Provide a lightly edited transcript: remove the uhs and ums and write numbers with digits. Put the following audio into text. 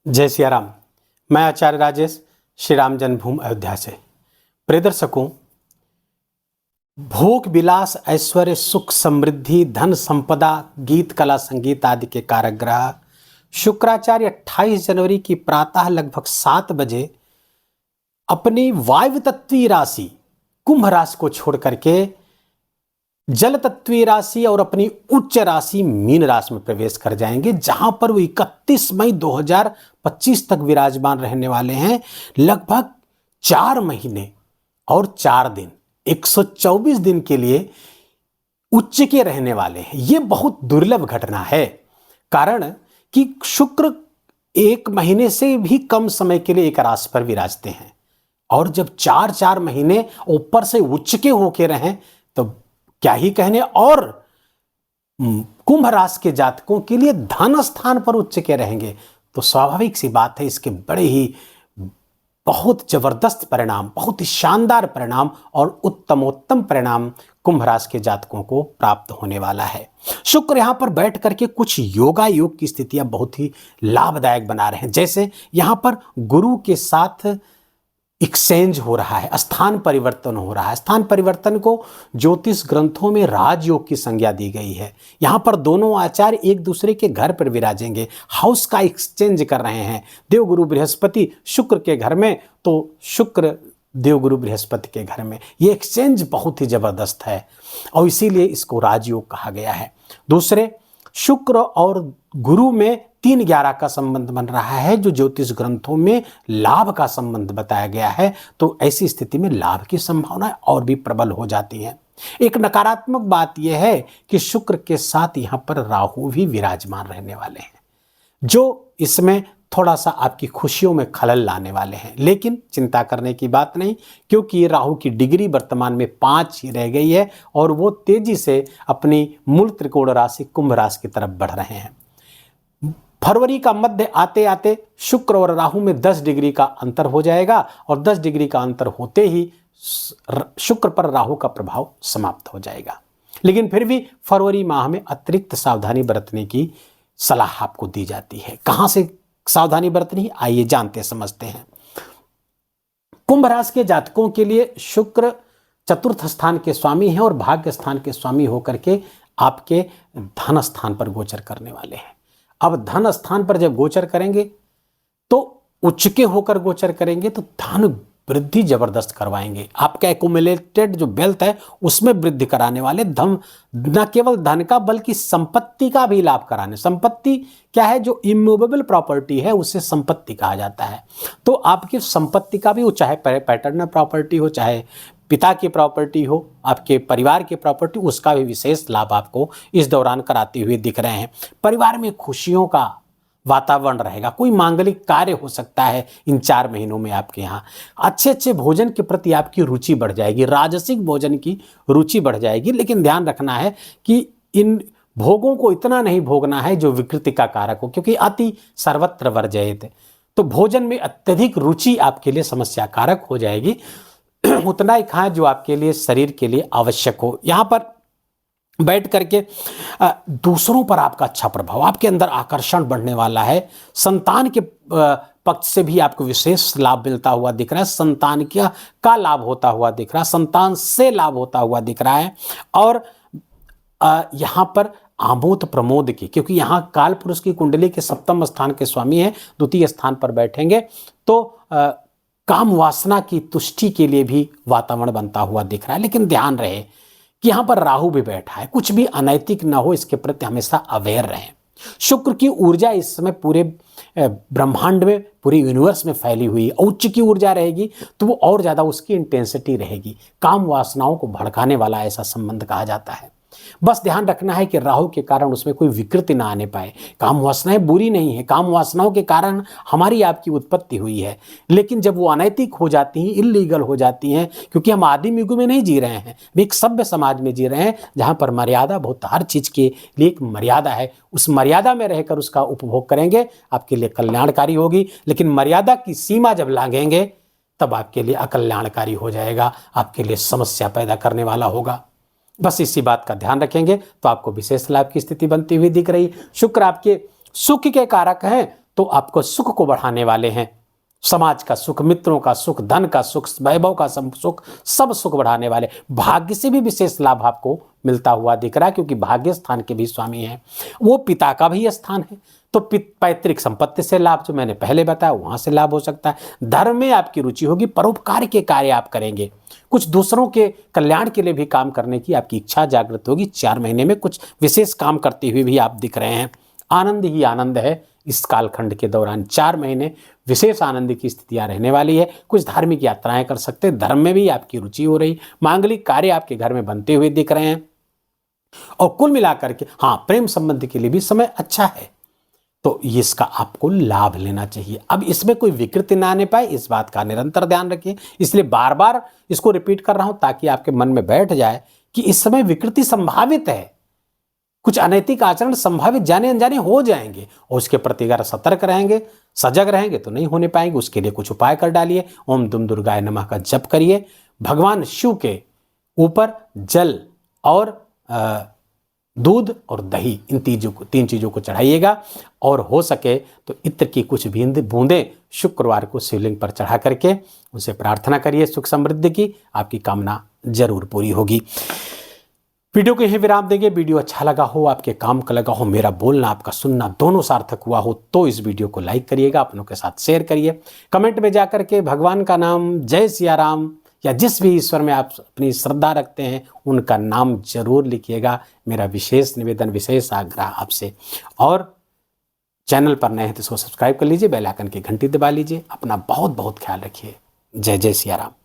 जय सिया राम। मैं आचार्य राजेश श्री राम जन्मभूमि अयोध्या से। प्रिय दर्शकों, भोग विलास ऐश्वर्य सुख समृद्धि धन संपदा गीत कला संगीत आदि के कारक ग्रह शुक्राचार्य 28 जनवरी की प्रातः लगभग 7 बजे अपनी वायु तत्वीय राशि कुंभ राशि को छोड़ करके जल तत्वीय राशि और अपनी उच्च राशि मीन राशि में प्रवेश कर जाएंगे, जहां पर वो 31 मई 2025 तक विराजमान रहने वाले हैं। लगभग 4 महीने और 4 दिन 124 दिन के लिए उच्च के रहने वाले हैं। ये बहुत दुर्लभ घटना है, कारण कि शुक्र 1 महीने से भी कम समय के लिए एक राशि पर विराजते हैं, और जब 4 महीने ऊपर से उच्च के होके रहें तो क्या ही कहने। और कुंभ राशि के जातकों के लिए धन स्थान पर उच्च के रहेंगे तो स्वाभाविक सी बात है, इसके बड़े ही बहुत जबरदस्त परिणाम, बहुत ही शानदार परिणाम और उत्तमोत्तम परिणाम कुंभ राशि के जातकों को प्राप्त होने वाला है। शुक्र यहां पर बैठ करके कुछ योगा योग की स्थितियां बहुत ही लाभदायक बना रहे हैं। जैसे यहां पर गुरु के साथ एक्सचेंज हो रहा है, स्थान परिवर्तन हो रहा है। स्थान परिवर्तन को ज्योतिष ग्रंथों में राजयोग की संज्ञा दी गई है। यहां पर दोनों आचार्य एक दूसरे के घर पर विराजेंगे, हाउस का एक्सचेंज कर रहे हैं। देवगुरु बृहस्पति शुक्र के घर में तो शुक्र देवगुरु बृहस्पति के घर में, ये एक्सचेंज बहुत ही जबरदस्त है और इसीलिए इसको राजयोग कहा गया है। दूसरे, शुक्र और गुरु में 3-11 का संबंध बन रहा है, जो ज्योतिष ग्रंथों में लाभ का संबंध बताया गया है। तो ऐसी स्थिति में लाभ की संभावनाएं और भी प्रबल हो जाती हैं। एक नकारात्मक बात यह है कि शुक्र के साथ यहां पर राहु भी विराजमान रहने वाले हैं, जो इसमें थोड़ा सा आपकी खुशियों में खलल लाने वाले हैं। लेकिन चिंता करने की बात नहीं, क्योंकि राहु की डिग्री वर्तमान में 5 ही रह गई है और वो तेजी से अपनी मूल त्रिकोण राशि कुंभ राशि की तरफ बढ़ रहे हैं। फरवरी का मध्य आते आते शुक्र और राहु में 10 डिग्री का अंतर हो जाएगा और 10 डिग्री का अंतर होते ही शुक्र पर राहु का प्रभाव समाप्त हो जाएगा। लेकिन फिर भी फरवरी माह में अतिरिक्त सावधानी बरतने की सलाह आपको दी जाती है। कहां से सावधानी बरतनी, आइए जानते समझते हैं। कुंभ राशि के जातकों के लिए शुक्र चतुर्थ स्थान के स्वामी हैं और भाग्य स्थान के स्वामी होकर के आपके धन स्थान पर गोचर करने वाले हैं। अब धन स्थान पर जब गोचर करेंगे तो उच्च के होकर गोचर करेंगे तो धन वृद्धि जबरदस्त करवाएंगे। आपका एक्युमुलेटेड जो वेल्थ है उसमें वृद्धि कराने वाले, धन न केवल धन का बल्कि संपत्ति का भी लाभ कराने। संपत्ति क्या है? जो इमूवेबल प्रॉपर्टी है उसे संपत्ति कहा जाता है। तो आपकी संपत्ति का भी, वो चाहे पैटर्नल प्रॉपर्टी हो, चाहे पिता की प्रॉपर्टी हो, आपके परिवार की प्रॉपर्टी, उसका भी विशेष लाभ आपको इस दौरान कराते हुए दिख रहे हैं। परिवार में खुशियों का वातावरण रहेगा। कोई मांगलिक कार्य हो सकता है इन 4 महीनों में आपके यहाँ। अच्छे भोजन के प्रति आपकी रुचि बढ़ जाएगी, राजसिक भोजन की रुचि बढ़ जाएगी। लेकिन ध्यान रखना है कि इन भोगों को इतना नहीं भोगना है जो विकृति का कारक हो, क्योंकि अति सर्वत्र वर्जयेत। तो भोजन में अत्यधिक रुचि आपके लिए समस्या कारक हो जाएगी। उतना ही खाएं जो आपके लिए, शरीर के लिए आवश्यक हो। यहाँ पर बैठ करके दूसरों पर आपका अच्छा प्रभाव, आपके अंदर आकर्षण बढ़ने वाला है। संतान के पक्ष से भी आपको विशेष लाभ मिलता हुआ दिख रहा है। संतान का लाभ होता हुआ दिख रहा है, संतान से लाभ होता हुआ दिख रहा है। और यहाँ पर आमोद प्रमोद की, क्योंकि यहाँ काल पुरुष की कुंडली के 7वें स्थान के स्वामी हैं, द्वितीय स्थान पर बैठेंगे तो काम वासना की तुष्टि के लिए भी वातावरण बनता हुआ दिख रहा है। लेकिन ध्यान रहे कि यहां पर राहु भी बैठा है, कुछ भी अनैतिक ना हो इसके प्रति हमेशा अवेयर रहें। शुक्र की ऊर्जा इस समय पूरे ब्रह्मांड में, पूरे यूनिवर्स में फैली हुई है। उच्च की ऊर्जा रहेगी तो वो और ज्यादा उसकी इंटेंसिटी रहेगी। काम वासनाओं को भड़काने वाला ऐसा संबंध कहा जाता है। बस ध्यान रखना है कि राहु के कारण उसमें कोई विकृति ना आने पाए। काम वासनाएं बुरी नहीं है, काम वासनाओं के कारण हमारी आपकी उत्पत्ति हुई है। लेकिन जब वो अनैतिक हो जाती हैं, इल्लीगल हो जाती हैं, क्योंकि हम आदिम युग में नहीं जी रहे हैं, हम एक सभ्य समाज में जी रहे हैं जहाँ पर मर्यादा बहुत, हर चीज के लिए एक मर्यादा है। उस मर्यादा में रहकर उसका उपभोग करेंगे, आपके लिए कल्याणकारी होगी। लेकिन मर्यादा की सीमा जब लांघेंगे तब आपके लिए अकल्याणकारी हो जाएगा, आपके लिए समस्या पैदा करने वाला होगा। बस इसी बात का ध्यान रखेंगे तो आपको विशेष लाभ की स्थिति बनती हुई दिख रही। शुक्र आपके सुख के कारक हैं तो आपको सुख को बढ़ाने वाले हैं। समाज का सुख, मित्रों का सुख, धन का सुख, वैभव का सुख, सब सुख बढ़ाने वाले। भाग्य से भी विशेष लाभ आपको मिलता हुआ दिख रहा है, क्योंकि भाग्य स्थान के भी स्वामी हैं, वो पिता का भी स्थान है। तो पैतृक संपत्ति से लाभ, जो मैंने पहले बताया, वहां से लाभ हो सकता है। धर्म में आपकी रुचि होगी, परोपकार के कार्य आप करेंगे, कुछ दूसरों के कल्याण के लिए भी काम करने की आपकी इच्छा जागृत होगी। 4 महीने में कुछ विशेष काम करते हुए भी आप दिख रहे हैं। आनंद ही आनंद है इस कालखंड के दौरान। 4 महीने विशेष आनंद की स्थितियां रहने वाली है। कुछ धार्मिक यात्राएं कर सकते हैं, धर्म में भी आपकी रुचि हो रही, मांगलिक कार्य आपके घर में बनते हुए दिख रहे हैं। और कुल मिलाकर के हाँ, प्रेम संबंध के लिए भी समय अच्छा है, तो इसका आपको लाभ लेना चाहिए। अब इसमें कोई विकृति ना आने पाए, इस बात का निरंतर ध्यान रखिए। इसलिए बार बार इसको रिपीट कर रहा हूं, ताकि आपके मन में बैठ जाए कि इस समय विकृति संभावित है, कुछ अनैतिक आचरण संभावित जाने अनजाने हो जाएंगे, और उसके प्रति अगर सतर्क रहेंगे, सजग रहेंगे, तो नहीं होने पाएंगे। उसके लिए कुछ उपाय कर डालिए। ओम दुम दुर्गाय नमः का जप करिए। भगवान शिव के ऊपर जल और दूध और दही, इन 3 चीजों को चढ़ाइएगा। और हो सके तो इत्र की कुछ बूंदें शुक्रवार को शिवलिंग पर चढ़ा करके उनसे प्रार्थना करिए सुख समृद्धि की, आपकी कामना जरूर पूरी होगी। वीडियो को यहीं विराम देंगे। वीडियो अच्छा लगा हो, आपके काम का लगा हो, मेरा बोलना आपका सुनना दोनों सार्थक हुआ हो, तो इस वीडियो को लाइक करिएगा, अपनों के साथ शेयर करिए। कमेंट में जाकर के भगवान का नाम, जय सिया राम, या जिस भी ईश्वर में आप अपनी श्रद्धा रखते हैं उनका नाम जरूर लिखिएगा। मेरा विशेष निवेदन, विशेष आग्रह आपसे। और चैनल पर नए हैं तो इसको सब्सक्राइब कर लीजिए, बेल आइकन की घंटी दबा लीजिए। अपना बहुत बहुत ख्याल रखिए। जय जय सिया राम।